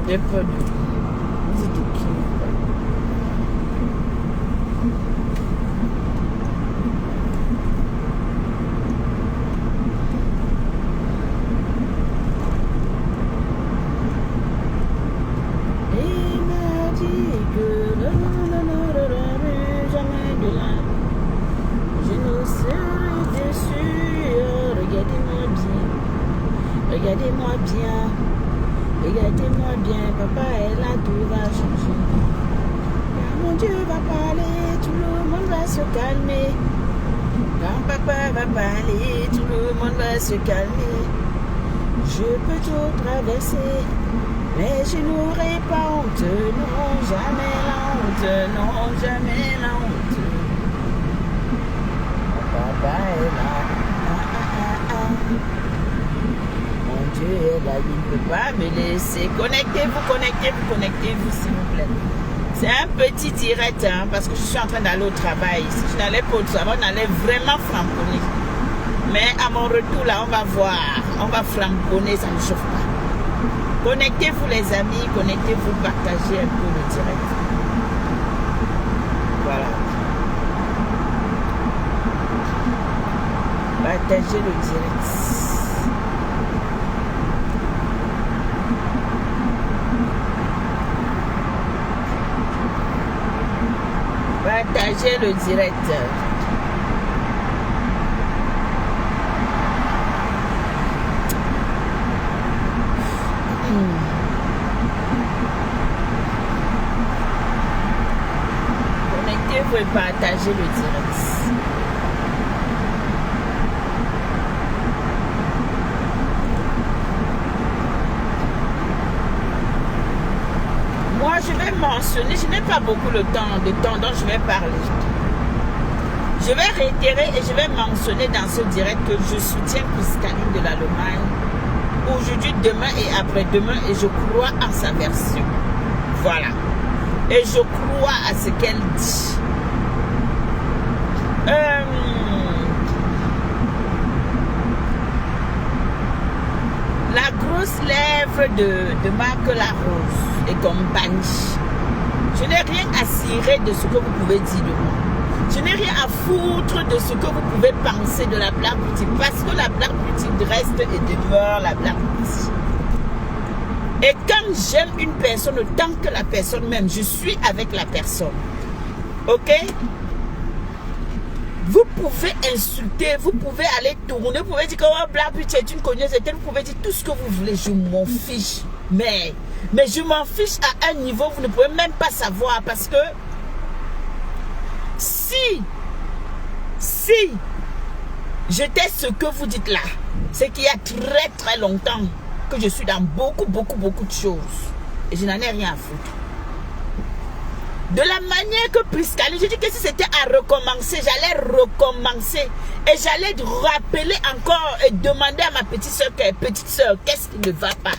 J'ai peur de vous. Vous êtes de qui? Il m'a dit que jamais de là, je ne serai déçu. Regardez-moi bien, regardez-moi bien. Regardez-moi bien, papa est là, tout va changer. Quand mon Dieu va parler, tout le monde va se calmer. Quand papa va parler, tout le monde va se calmer. Je peux tout traverser, mais je n'aurai pas honte. Non, jamais la honte, non, jamais la honte. Papa est là. Mon Dieu est là, il ne peut pas me laisser. Connectez-vous, s'il vous plaît. C'est un petit direct, hein, parce que je suis en train d'aller au travail. Si je n'allais pas au travail, on allait vraiment framponner. Mais à mon retour, là, on va voir. On va framponner, ça ne chauffe pas. Connectez-vous, les amis. Connectez-vous, partagez un peu le direct. Voilà. Partagez le direct. Partagez le direct. Connectez-vous et partagez le direct. Moi, je vais mentionner, je n'ai pas beaucoup de temps dont je vais parler. Je vais réitérer et je vais mentionner dans ce direct que je soutiens Priscaline de l'Allemagne aujourd'hui, demain et après-demain, et je crois en sa version. Voilà. Et je crois à ce qu'elle dit. La grosse lèvre de Marc Larose et compagnie. Je n'ai rien à cirer de ce que vous pouvez dire de moi. Je n'ai rien à foutre de ce que vous pouvez penser de la Black Beauty, parce que la Black Beauty reste et demeure la Black Beauty. Et quand j'aime une personne, tant que la personne m'aime, je suis avec la personne. Ok? Vous pouvez insulter, vous pouvez aller tourner, vous pouvez dire que oh, Black Beauty est une cogneuse, vous pouvez dire tout ce que vous voulez, je m'en fiche. Mais je m'en fiche à un niveau, vous ne pouvez même pas savoir, parce que si j'étais ce que vous dites là, c'est qu'il y a très très longtemps que je suis dans beaucoup de choses et je n'en ai rien à foutre. De la manière que Priscaline, je dis que si c'était à recommencer, j'allais recommencer et j'allais rappeler encore et demander à ma petite soeur, qu'est-ce qui ne va pas?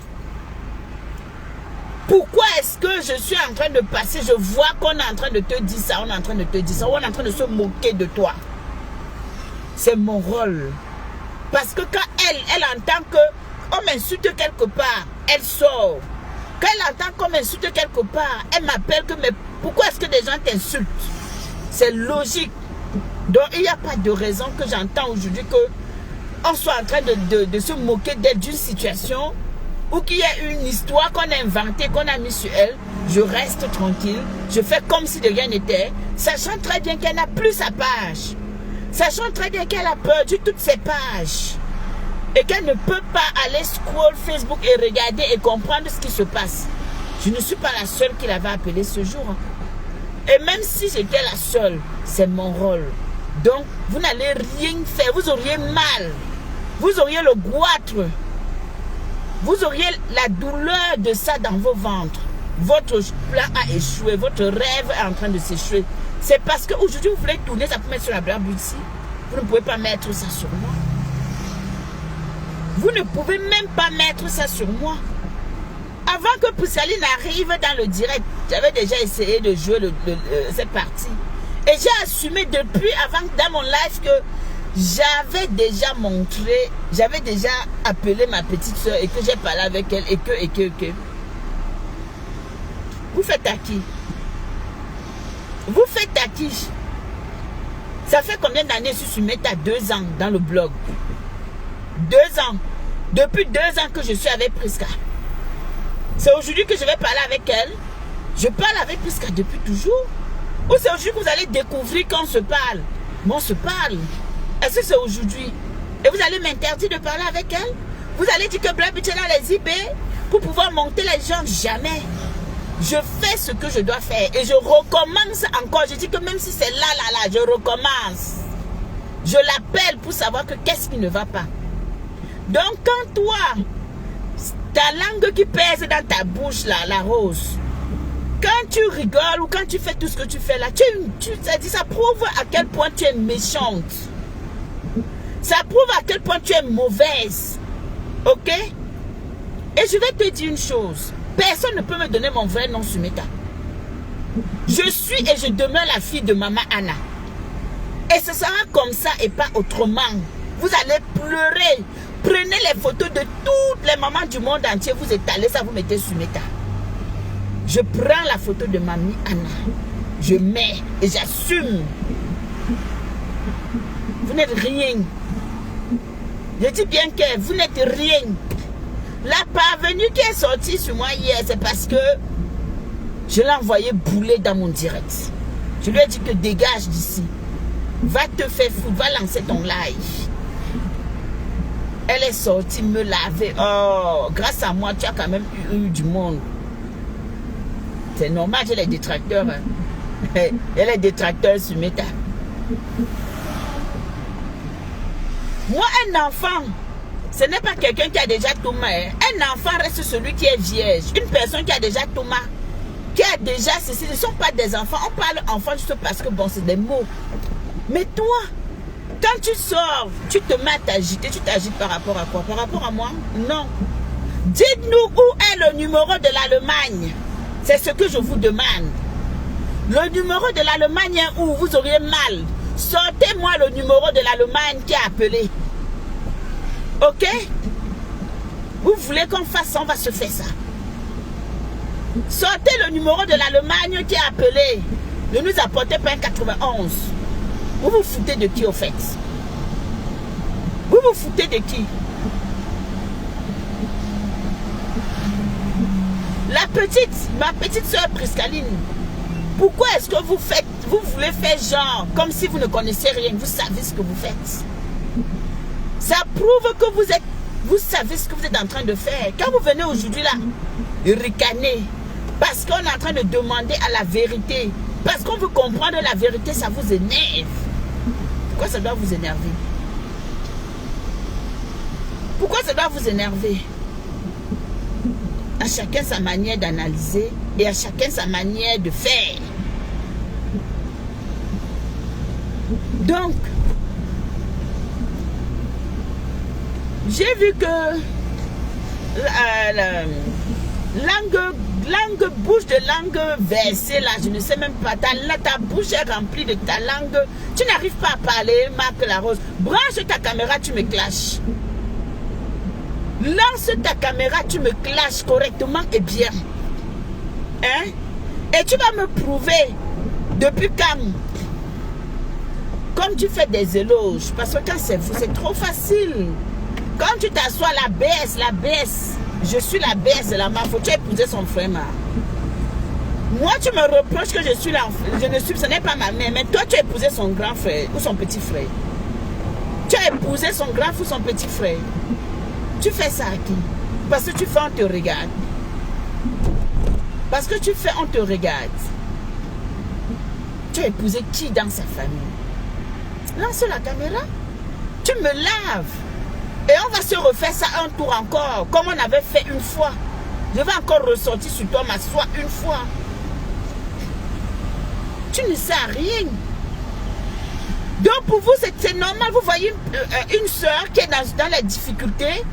Pourquoi est-ce que je suis en train de passer, je vois qu'on est en train de te dire ça, on est en train de te dire ça, on est en train de se moquer de toi. C'est mon rôle. Parce que quand elle entend qu'on m'insulte quelque part, elle sort. Quand elle entend qu'on m'insulte quelque part, elle m'appelle que mais pourquoi est-ce que des gens t'insultent? C'est logique. Donc il n'y a pas de raison que j'entends aujourd'hui qu'on soit en train de se moquer d'elle d'une situation ou qu'il y ait une histoire qu'on a inventée, qu'on a mis sur elle. Je reste tranquille, je fais comme si de rien n'était, sachant très bien qu'elle n'a plus sa page. Sachant très bien qu'elle a perdu toutes ses pages. Et qu'elle ne peut pas aller scroll Facebook et regarder et comprendre ce qui se passe. Je ne suis pas la seule qui l'avait appelée ce jour. Et même si j'étais la seule, c'est mon rôle. Donc, vous n'allez rien faire. Vous auriez mal. Vous auriez le goitre. Vous auriez la douleur de ça dans vos ventres. Votre plan a échoué. Votre rêve est en train de s'échouer. C'est parce qu'aujourd'hui, vous voulez tourner ça pour mettre sur la Black Beauty. Vous ne pouvez pas mettre ça sur moi. Vous ne pouvez même pas mettre ça sur moi. Avant que Priscaline arrive dans le direct, j'avais déjà essayé de jouer cette partie. Et j'ai assumé depuis avant dans mon live que j'avais déjà montré, j'avais déjà appelé ma petite soeur et que j'ai parlé avec elle et que. Vous faites à qui? Vous faites à qui? Ça fait combien d'années je suis Meta? 2 ans dans le blog. 2 ans. Depuis 2 ans que je suis avec Prisca. C'est aujourd'hui que je vais parler avec elle. Je parle avec Prisca depuis toujours. Ou c'est aujourd'hui que vous allez découvrir qu'on se parle? Mais on se parle. Est-ce que c'est aujourd'hui? Et vous allez m'interdire de parler avec elle? Vous allez dire que Black Bitch est dans les IB pour pouvoir monter les gens? Jamais. Je fais ce que je dois faire. Et je recommence encore. Je dis que même si c'est là, je recommence. Je l'appelle pour savoir que qu'est-ce qui ne va pas. Donc quand toi, ta langue qui pèse dans ta bouche là, la rose, quand tu rigoles ou quand tu fais tout ce que tu fais là, ça prouve à quel point tu es méchante. Ça prouve à quel point tu es mauvaise. Ok? Et je vais te dire une chose. Personne ne peut me donner mon vrai nom sur Meta. Je suis et je demeure la fille de Maman Anna. Et ce sera comme ça et pas autrement. Vous allez pleurer. Prenez les photos de toutes les mamans du monde entier. Vous étalez ça, vous mettez sur Meta. Je prends la photo de Mamie Anna. Je mets et j'assume. Vous n'êtes rien. Je dis bien que vous n'êtes rien. La parvenue qui est sortie sur moi hier, c'est parce que je l'ai envoyé bouler dans mon direct. Je lui ai dit que dégage d'ici. Va te faire foutre, va lancer ton live. Elle est sortie me laver. Oh, grâce à moi, tu as quand même eu du monde. C'est normal, j'ai les détracteurs. Hein. Il y a les détracteurs sur Meta. Moi, un enfant, ce n'est pas quelqu'un qui a déjà tout mal. Un enfant reste celui qui est vierge. Une personne qui a déjà tout mal, qui a déjà ceci, ce ne sont pas des enfants. On parle enfant juste parce que bon, c'est des mots. Mais toi, quand tu sors, tu te mets à t'agiter. Tu t'agites par rapport à quoi? Par rapport à moi? Non. Dites-nous où est le numéro de l'Allemagne. C'est ce que je vous demande. Le numéro de l'Allemagne est où? Vous auriez mal. Sortez-moi le numéro de l'Allemagne qui a appelé. Ok? Vous voulez qu'on fasse ça? On va se faire ça. Sortez le numéro de l'Allemagne qui a appelé. Ne nous apportez pas un 91. Vous vous foutez de qui au fait? Vous vous foutez de qui? La petite, ma petite soeur Priscaline, pourquoi est-ce que vous voulez faire genre comme si vous ne connaissez rien, vous savez ce que vous faites? Ça prouve que vous savez ce que vous êtes en train de faire. Quand vous venez aujourd'hui là, ricaner, parce qu'on est en train de demander à la vérité, parce qu'on veut comprendre la vérité, ça vous énerve. Pourquoi ça doit vous énerver? Pourquoi ça doit vous énerver? À chacun sa manière d'analyser et à chacun sa manière de faire. Donc, j'ai vu que langue, bouche de langue versée là, je ne sais même pas, ta bouche est remplie de ta langue, tu n'arrives pas à parler, Marc Larose. Branche ta caméra, tu me clashes. Lance ta caméra, tu me clashes correctement et bien. Hein? Et tu vas me prouver depuis quand? Comme tu fais des éloges, parce que quand c'est vous, c'est trop facile. Quand tu t'assois, la baisse, je suis la baisse de la mafia, faut tu épouser son frère. Moi, tu me reproches que je suis l'enfant, ce n'est pas ma mère, mais toi, tu as épousé son grand frère ou son petit frère. Tu as épousé son grand ou son petit frère. Tu fais ça à qui? Parce que tu fais, on te regarde. Parce que tu fais, on te regarde. Tu as épousé qui dans sa famille? Lance la caméra. Tu me laves. Et on va se refaire ça un tour encore. Comme on avait fait une fois. Je vais encore ressortir sur toi, m'asseoir une fois. Tu ne sais rien. Donc pour vous, c'est normal. Vous voyez une soeur qui est dans la difficulté.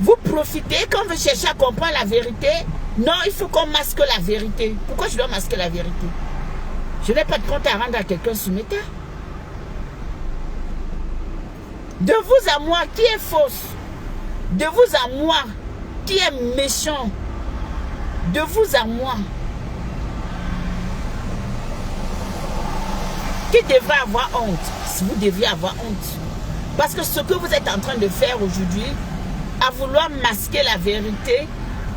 Vous profitez quand vous cherchez à comprendre la vérité. Non, il faut qu'on masque la vérité. Pourquoi je dois masquer la vérité? Je n'ai pas de compte à rendre à quelqu'un sur Meta. De vous à moi, qui est fausse? De vous à moi, qui est méchant? De vous à moi, Qui devrait avoir honte? Vous devriez avoir honte. Parce que ce que vous êtes en train de faire aujourd'hui, à vouloir masquer la vérité,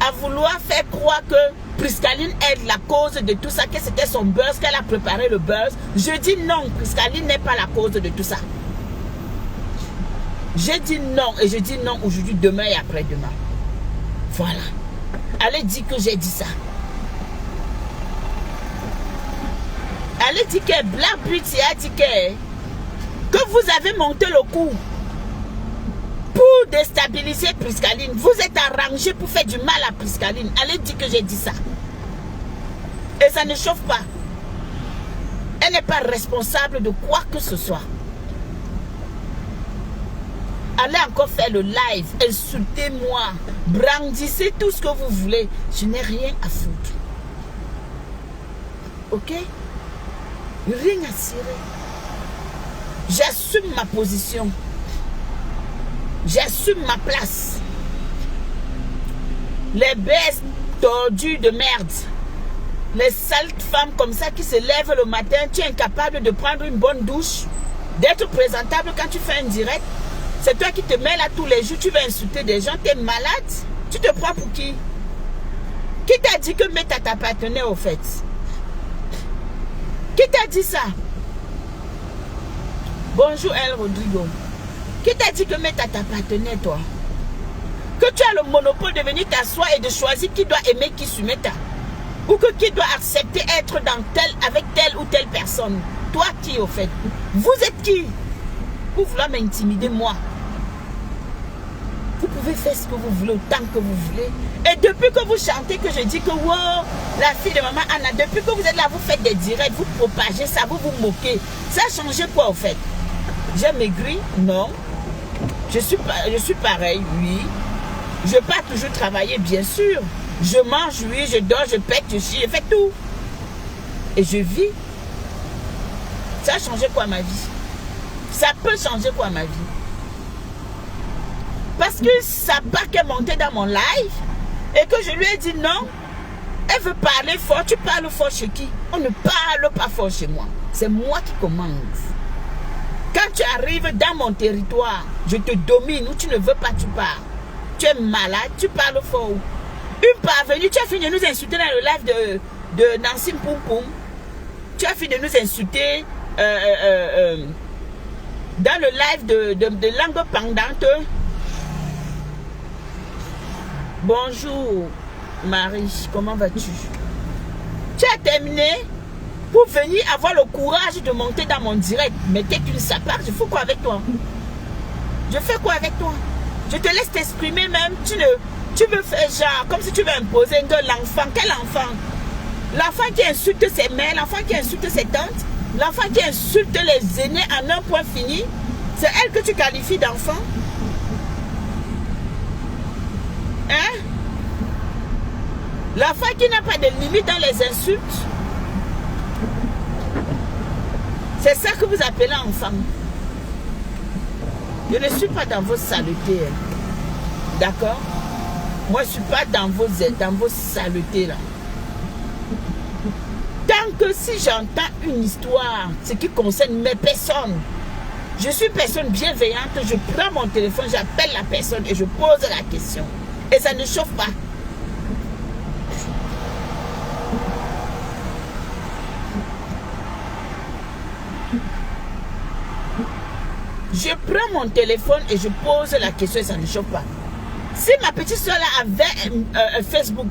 à vouloir faire croire que Priscaline est la cause de tout ça, que c'était son buzz, qu'elle a préparé le buzz. Je dis non, Priscaline n'est pas la cause de tout ça. J'ai dit non et je dis non aujourd'hui, demain et après-demain. Voilà. Allez dire que j'ai dit ça. Allez dire que Black Beauty a dit que vous avez monté le coup pour déstabiliser Priscaline. Vous êtes arrangé pour faire du mal à Priscaline. Allez dire que j'ai dit ça. Et ça ne chauffe pas. Elle n'est pas responsable de quoi que ce soit. Allez encore faire le live, insultez-moi, brandissez tout ce que vous voulez. Je n'ai rien à foutre. Ok? Rien à cirer. J'assume ma position. J'assume ma place. Les bêtes tordues de merde. Les sales femmes comme ça qui se lèvent le matin, tu es incapable de prendre une bonne douche, d'être présentable quand tu fais un direct. C'est toi qui te mets là tous les jours, tu vas insulter des gens, tu es malade. Tu te prends pour qui? Qui t'a dit que Meta t'appartenait au fait? Qui t'a dit ça? Bonjour El Rodrigo. Qui t'a dit que Meta t'appartenait toi? Que tu as le monopole de venir t'asseoir et de choisir qui doit aimer qui sur Meta? Ou que qui doit accepter être avec telle ou telle personne? Toi qui au fait? Vous êtes qui? Pour vouloir m'intimider moi? Vous pouvez faire ce que vous voulez autant que vous voulez. Et depuis que vous chantez que je dis que wow, la fille de maman Anna, depuis que vous êtes là, vous faites des directs, vous propagez ça, vous vous moquez. Ça a changé quoi au fait? J'ai maigri? Non. Je suis pareil, oui. Je n'ai pas toujours travaillé, bien sûr. Je mange, oui, je dors, je pète, je chie, je fais tout. Et je vis. Ça a changé quoi ma vie? Ça peut changer quoi ma vie? Parce que sa bac est montée dans mon live et que je lui ai dit non. Elle veut parler fort. Tu parles fort chez qui? On ne parle pas fort chez moi. C'est moi qui commande. Quand tu arrives dans mon territoire, je te domine. Où tu ne veux pas, tu pars. Tu es malade, tu parles fort. Une parvenue, tu as fini de nous insulter dans le live de Nancy Poum Poum. Tu as fini de nous insulter dans le live de Langue Pendante. Bonjour Marie, comment vas-tu? Tu as terminé pour venir avoir le courage de monter dans mon direct. Mais t'es une sapard, je fais quoi avec toi? Je fais quoi avec toi? Je te laisse t'exprimer même. Tu veux faire genre, comme si tu veux imposer que l'enfant, quel enfant? L'enfant qui insulte ses mères, l'enfant qui insulte ses tantes, l'enfant qui insulte les aînés en un point fini, c'est elle que tu qualifies d'enfant? Hein? L'enfant qui n'a pas de limite dans les insultes, c'est ça que vous appelez enfant. Je ne suis pas dans vos saletés. D'accord? Moi, je ne suis pas dans vos saletés là. Tant que si j'entends une histoire, ce qui concerne mes personnes, je suis une personne bienveillante, je prends mon téléphone, j'appelle la personne et je pose la question. Et ça ne chauffe pas. Je prends mon téléphone et je pose la question et ça ne chauffe pas. Si ma petite soeur là avait un Facebook,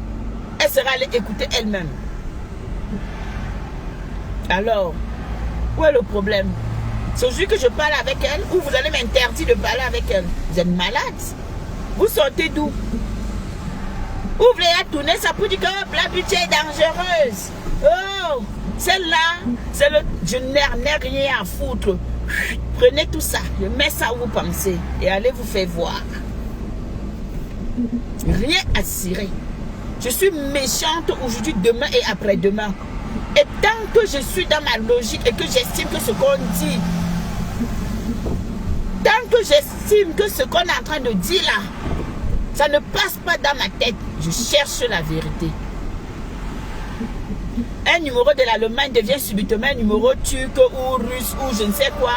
elle serait allée écouter elle-même. Alors, où est le problème? C'est aujourd'hui que je parle avec elle ou vous allez m'interdire de parler avec elle? Vous êtes malade? Vous sortez d'où? Vous voulez la tourner ça pour dire que la beauté est dangereuse. Oh, celle-là, je n'ai rien à foutre. Prenez tout ça, je mets ça où vous pensez et allez vous faire voir. Rien à cirer. Je suis méchante aujourd'hui, demain et après-demain. Et tant que je suis dans ma logique et que j'estime que ce qu'on dit, tant que j'estime que ce qu'on est en train de dire là, ça ne passe pas dans ma tête, je cherche la vérité. un numéro de l'Allemagne devient subitement un numéro turc ou russe ou je ne sais quoi.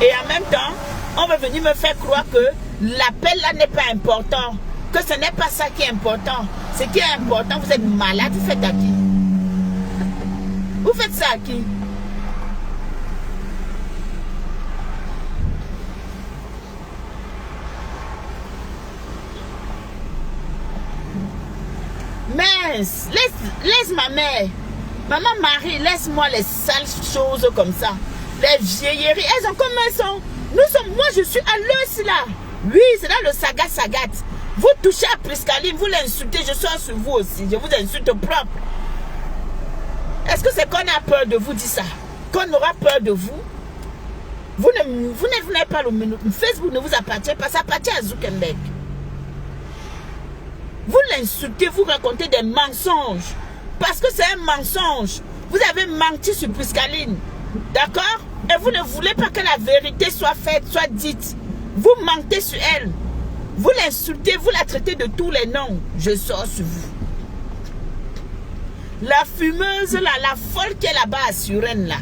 Et en même temps, on va venir me faire croire que l'appel là n'est pas important. Que ce n'est pas ça qui est important. Ce qui est important, vous êtes malade, vous faites à qui? Vous faites ça à qui? Mince, laisse ma mère. Maman Marie, laisse-moi les sales choses comme ça. Les vieilleries, elles ont comme elles sont. Moi je suis à l'os là. Oui, c'est dans le sagat. Vous touchez à Priscaline, vous l'insultez, je sors sur vous aussi. Je vous insulte propre. Est-ce que c'est qu'on a peur de vous, dit ça? Qu'on aura peur de vous? Vous n'avez pas le Facebook ne vous appartient pas, ça appartient à Zuckerberg. Vous l'insultez, vous racontez des mensonges. Parce que c'est un mensonge. Vous avez menti sur Priscaline. D'accord? Et vous ne voulez pas que la vérité soit faite, soit dite. Vous mentez sur elle. Vous l'insultez, vous la traitez de tous les noms. Je sors sur vous. La fumeuse là, la folle qui est là-bas à Suresnes là.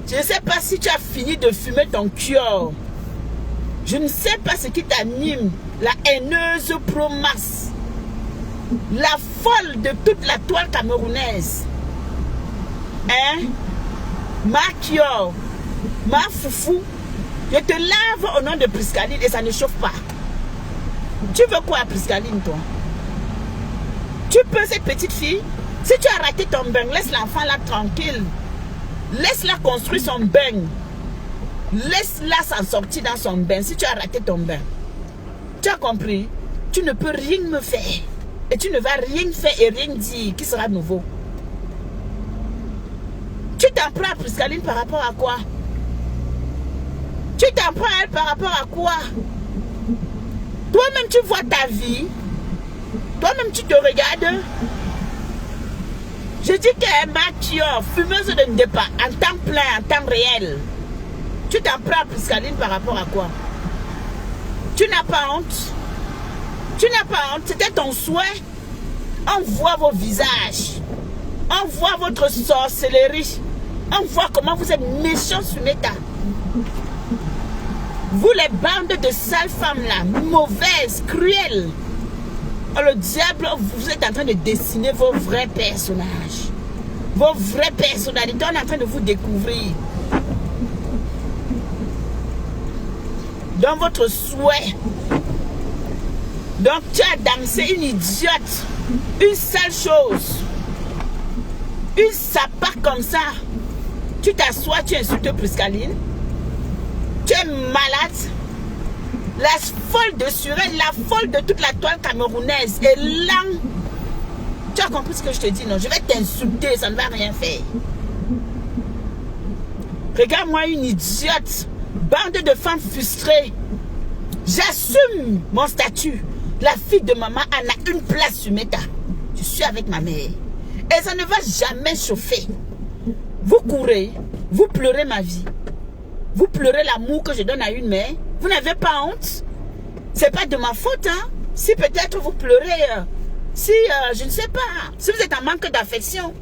Je ne sais pas si tu as fini de fumer ton cure. Je ne sais pas ce qui t'anime. La haineuse pro-masse. La folle de toute la toile camerounaise. Hein? Ma cure. Ma foufou. Je te lave au nom de Priscaline et ça ne chauffe pas. Tu veux quoi, Priscaline, toi? Tu peux, cette petite fille? Si tu as raté ton bain, laisse l'enfant là tranquille. Laisse-la construire son bain. Laisse-la s'en sortir dans son bain. Si tu as raté ton bain. Tu as compris? Tu ne peux rien me faire. Et tu ne vas rien faire et rien dire qui sera nouveau. Tu t'en prends à Priscaline par rapport à quoi? Tu t'en prends à elle par rapport à quoi? Toi-même tu vois ta vie. Toi-même tu te regardes. Je dis qu'elle est mature, fumeuse de départ, en temps plein, en temps réel. Tu t'en prends à Priscaline par rapport à quoi? Tu n'as pas honte? Tu n'as pas honte? C'était ton souhait. On voit vos visages. On voit votre sorcellerie. On voit comment vous êtes méchants sur Meta. Vous les bandes de sales femmes là, mauvaises, cruelles. Oh, le diable, vous êtes en train de dessiner vos vrais personnages. Vos vraies personnalités, on est en train de vous découvrir. Dans votre souhait. Donc tu as dansé une idiote. Une sale chose. Une sapa comme ça. Tu t'assois, tu insultes Priscaline. Tu es malade. La folle de Suresnes, la folle de toute la toile camerounaise. Et là, tu as compris ce que je te dis, non? Je vais t'insulter, ça ne va rien faire. Regarde-moi une idiote. Bande de femmes frustrées. J'assume mon statut. La fille de maman en a une place sur Meta. Je suis avec ma mère. Et ça ne va jamais chauffer. Vous courez, vous pleurez ma vie. Vous pleurez l'amour que je donne à une mère. Vous n'avez pas honte? C'est pas de ma faute, hein? Si peut-être vous pleurez, je ne sais pas. Si vous êtes en manque d'affection,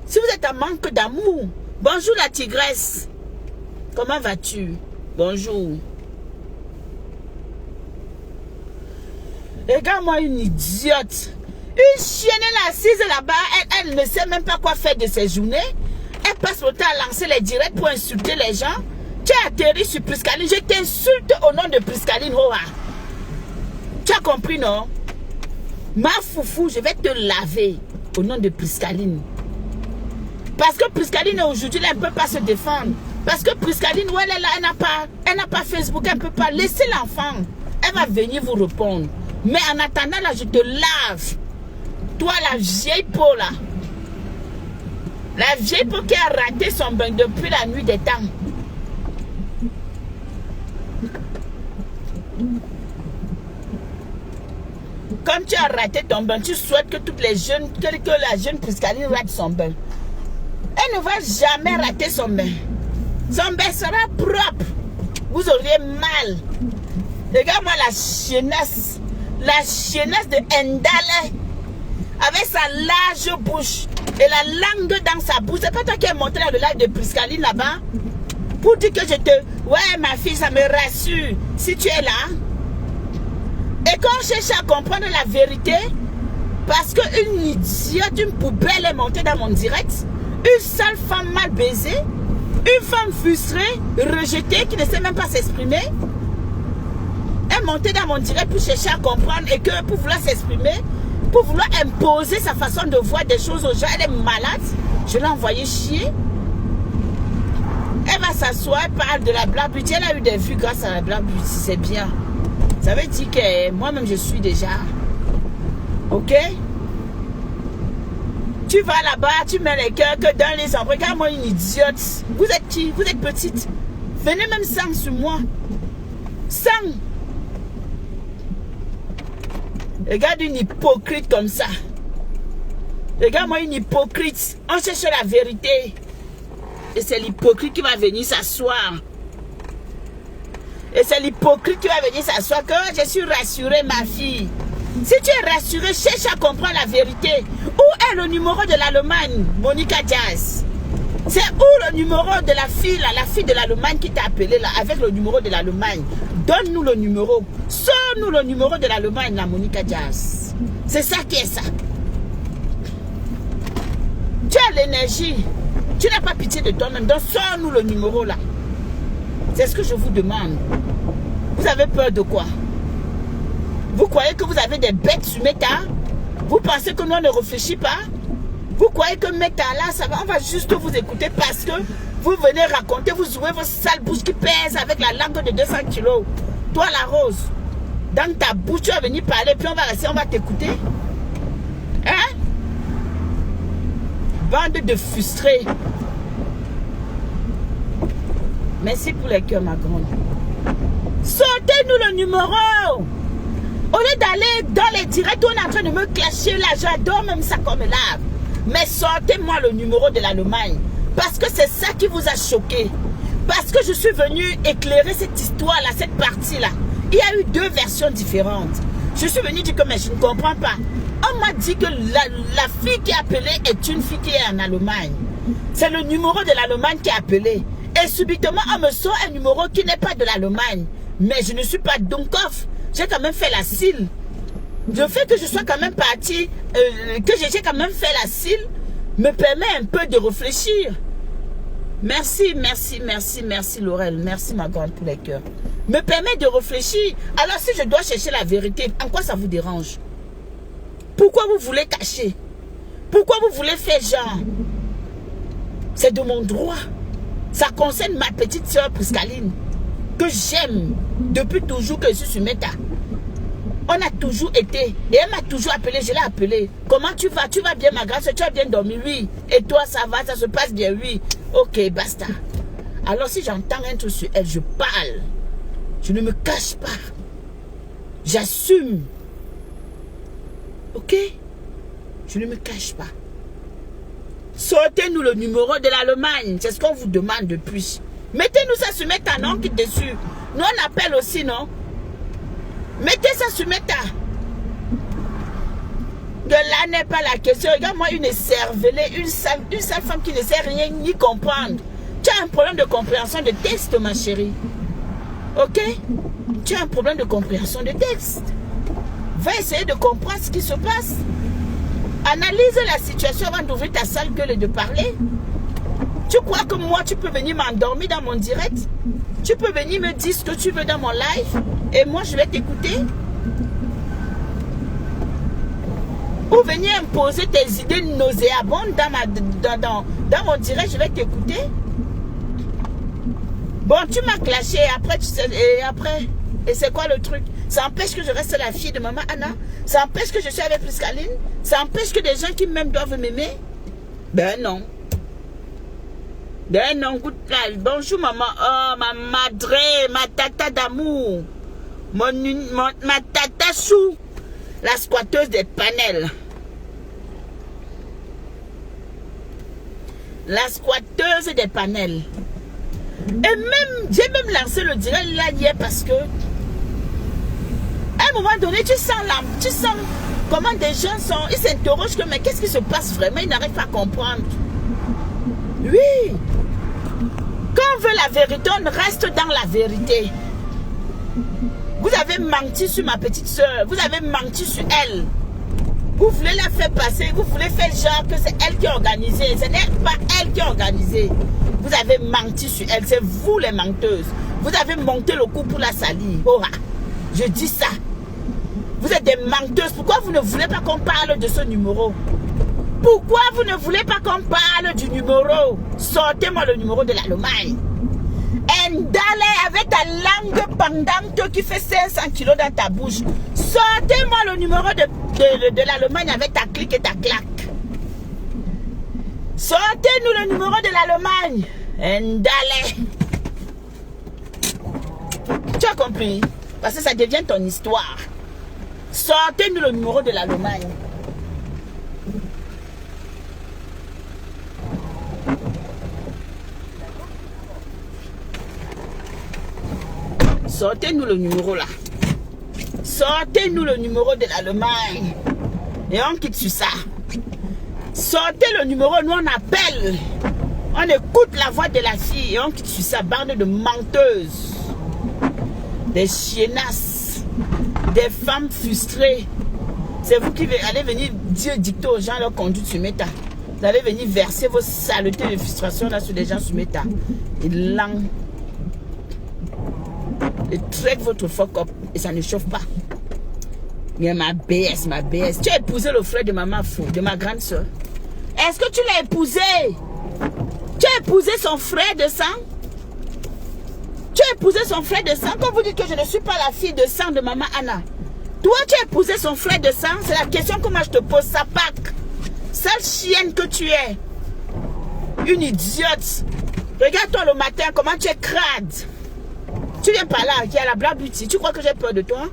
si vous êtes en manque d'amour. Bonjour la tigresse. Comment vas-tu? Bonjour. Regarde-moi une idiote. Une chienne assise là-bas, elle ne sait même pas quoi faire de ses journées. Elle passe le temps à lancer les directs pour insulter les gens. Tu as atterri sur Priscaline. Je t'insulte au nom de Priscaline Hoa. Tu as compris, non? Ma foufou, je vais te laver au nom de Priscaline. Parce que Priscaline aujourd'hui, elle ne peut pas se défendre. Parce que Priscaline, où elle est là, elle n'a pas Facebook, elle ne peut pas. Laissez l'enfant. Elle va venir vous répondre. Mais en attendant, là, je te lave. Toi, la vieille peau, là. La vieille peau qui a raté son bain depuis la nuit des temps. Comme tu as raté ton bain, tu souhaites que toutes les jeunes, que la jeune Priscaline rate son bain. Elle ne va jamais rater son bain. Son bain sera propre. Vous auriez mal. Regarde-moi la chiennasse. La chiennasse de Ndale. avec sa large bouche et la langue dans sa bouche. C'est pas toi qui es monté dans le live de Priscaline là-bas pour dire que je te... Ouais, ma fille, ça me rassure si tu es là. Et quand on cherche à comprendre la vérité, parce qu'une idiote, une poubelle est montée dans mon direct, une sale femme mal baisée, une femme frustrée, rejetée, qui ne sait même pas s'exprimer, est montée dans mon direct pour chercher à comprendre et que pour vouloir s'exprimer, pour vouloir imposer sa façon de voir des choses aux gens, elle est malade. Je l'ai envoyée chier. Elle va s'asseoir, elle parle de la Black Beauty. Elle a eu des vues grâce à la Black Beauty, c'est bien. Ça veut dire que moi-même je suis déjà. Ok? Tu vas là-bas, tu mets les cœurs que dans les endroits. Regarde-moi une idiote. Vous êtes qui? Vous êtes petite. Venez même sans sur moi. Sans. Regarde une hypocrite comme ça. Regarde-moi une hypocrite. On cherche la vérité. Et c'est l'hypocrite qui va venir s'asseoir. Et c'est l'hypocrite qui va venir s'asseoir. Que je suis rassurée, ma fille. Si tu es rassurée, cherche à comprendre la vérité. Où est le numéro de l'Allemagne, Monica Jazz? C'est où le numéro de la fille, là, la fille de l'Allemagne qui t'a appelé là, avec le numéro de l'Allemagne? Donne-nous le numéro. Sors-nous le numéro de l'Allemagne, la Monica Jazz. C'est ça qui est ça. Tu as l'énergie. Tu n'as pas pitié de toi-même. Donc, sors-nous le numéro là. C'est ce que je vous demande. Vous avez peur de quoi? Vous croyez que vous avez des bêtes sur Meta? Vous pensez que nous on ne réfléchit pas? Vous croyez que Meta là, ça va, on va juste vous écouter parce que vous venez raconter, vous ouvrez vos sales bouches qui pèsent avec la langue de 200 kilos. Toi la rose, dans ta bouche, tu vas venir parler, puis on va rester, on va t'écouter. Hein? Bande de frustrés. Merci pour les cœurs, ma grande. Sortez-nous le numéro. Au lieu d'aller dans les directs, on est en train de me clasher là. J'adore même ça comme là. Mais sortez-moi le numéro de l'Allemagne. Parce que c'est ça qui vous a choqué. Parce que je suis venu éclairer cette histoire-là, cette partie-là. Il y a eu deux versions différentes. Je suis venu dire que mais je ne comprends pas. On m'a dit que la fille qui est appelée est une fille qui est en Allemagne. C'est le numéro de l'Allemagne qui est appelé. Et subitement, on me sort un numéro qui n'est pas de l'Allemagne. Mais je ne suis pas Dunkov. J'ai quand même fait la cile. Le fait que je sois quand même parti, que j'ai quand même fait la cile, me permet un peu de réfléchir. Merci, merci, merci, merci Laurel. Merci ma grande pour les cœurs. Me permet de réfléchir. Alors si je dois chercher la vérité, en quoi ça vous dérange? Pourquoi vous voulez cacher? Pourquoi vous voulez faire genre? C'est de mon droit. Ça concerne ma petite soeur Priscaline, que j'aime depuis toujours que je suis sur Meta. On a toujours été. Et elle m'a toujours appelé, je l'ai appelé. Comment tu vas? Tu vas bien ma grâce? Tu as bien dormi? Oui. Et toi ça va? Ça se passe bien? Oui. Ok, basta. Alors si j'entends un truc sur elle, je parle. Je ne me cache pas. J'assume. Ok? Je ne me cache pas. Sortez-nous le numéro de l'Allemagne. C'est ce qu'on vous demande depuis. Mettez-nous ça sur Meta, non? Qui dessus. Nous on appelle aussi, non? Mettez ça sur Meta. De là n'est pas la question. Regarde-moi une cervelée, une sale femme qui ne sait rien ni comprendre. Tu as un problème de compréhension de texte, ma chérie. Ok? Tu as un problème de compréhension de texte. Va essayer de comprendre ce qui se passe. Analyse la situation avant d'ouvrir ta sale gueule et de parler. Tu crois que moi, tu peux venir m'endormir dans mon direct? Tu peux venir me dire ce que tu veux dans mon live et moi, je vais t'écouter? Ou venir imposer tes idées nauséabondes dans mon direct, je vais t'écouter? Bon, tu m'as clashé, après, tu sais, et c'est quoi le truc? Ça empêche que je reste la fille de maman Anna? Ça empêche que je suis avec Priscaline? Ça empêche que des gens qui m'aiment doivent m'aimer? Ben non. Ben non, good life. Bonjour maman. Oh, ma madre, ma tata d'amour. Ma tata chou. La squatteuse des panels. La squatteuse des panels. Et même, j'ai même lancé le direct là hier parce que à un moment donné, tu sens Comment des gens sont... Ils s'interrogent que, mais qu'est-ce qui se passe vraiment? Ils n'arrivent pas à comprendre. Oui. Quand on veut la vérité, on reste dans la vérité. Vous avez menti sur ma petite soeur. Vous avez menti sur elle. Vous voulez la faire passer. Vous voulez faire genre que c'est elle qui a organisé. Ce n'est pas elle qui a organisé. Vous avez menti sur elle. C'est vous les menteuses. Vous avez monté le coup pour la salir. Oh, je dis ça. Vous êtes des menteuses. Pourquoi vous ne voulez pas qu'on parle de ce numéro? Pourquoi vous ne voulez pas qu'on parle du numéro? Sortez-moi le numéro de l'Allemagne. Ndale avec ta langue pendante qui fait 500 kilos dans ta bouche. Sortez-moi le numéro de l'Allemagne avec ta clique et ta claque. Sortez-nous le numéro de l'Allemagne. Ndale. Tu as compris? Parce que ça devient ton histoire. Sortez-nous le numéro de l'Allemagne. Sortez-nous le numéro là. Sortez-nous le numéro de l'Allemagne. Et on quitte sur ça. Sortez le numéro, nous on appelle. On écoute la voix de la fille et on quitte sur sa bande de menteuses. Des chiennasses. Des femmes frustrées. C'est vous qui allez venir dire dicter aux gens leur conduite sur Meta. Vous allez venir verser vos saletés de frustration là sur les gens sur Meta. Et langue. Et traite votre fuck up et ça ne chauffe pas. Mais ma BS. Tu as épousé le frère de maman fou, de ma grande soeur. Est-ce que tu l'as épousé? Tu as épousé son frère de sang? Tu as épousé son frère de sang? Quand vous dites que je ne suis pas la fille de sang de maman Anna, toi tu as épousé son frère de sang? C'est la question que moi je te pose, ça Pâques. Sale chienne que tu es. Une idiote. Regarde-toi le matin, comment tu es crade. Tu viens par là, qui a la blague beauty. Tu crois que j'ai peur de toi?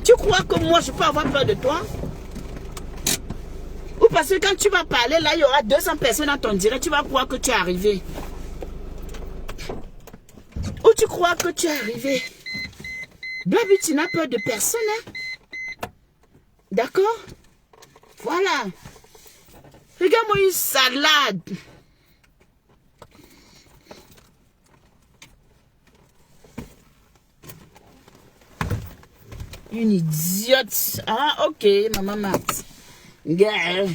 Tu crois que moi, je peux avoir peur de toi? Ou parce que quand tu vas parler, là, il y aura 200 personnes dans ton direct, tu vas croire que tu es arrivé. Ou tu crois que tu es arrivé. Blague beauty n'a peur de personne, hein? D'accord? Voilà. Regarde-moi une salade. Une idiote. Ah, ok, maman Max. Girl,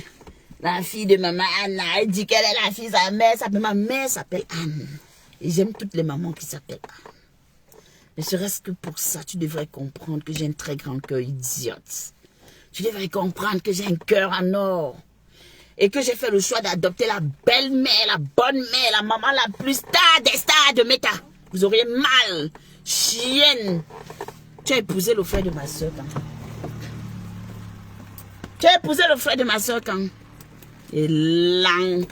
la fille de maman Anna, elle dit qu'elle est la fille de sa mère. Ma mère s'appelle Anne. Et j'aime toutes les mamans qui s'appellent Anne. Ne serait-ce que pour ça, tu devrais comprendre que j'ai un très grand cœur, idiote. Tu devrais comprendre que j'ai un cœur en or. Et que j'ai fait le choix d'adopter la belle-mère, la bonne mère, la maman la plus star des stars de Meta. Vous auriez mal. Chienne. Tu as épousé le frère de ma soeur quand? Tu as épousé le frère de ma soeur quand? Et lang.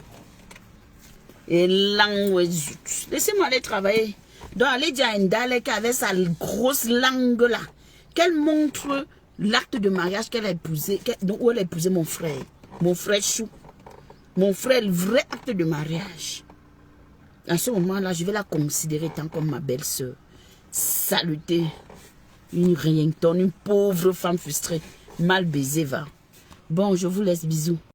Ouais, zut. Laissez-moi aller travailler. Donc, allez dire à Ndale qu'avec sa grosse langue là, qu'elle montre l'acte de mariage qu'elle a épousé, où elle a épousé mon frère. Mon frère Chou. Mon frère, le vrai acte de mariage. À ce moment-là, je vais la considérer tant comme ma belle-sœur. Saleté. Une rien, une pauvre femme frustrée. Mal baisée, va. Bon, je vous laisse, bisous.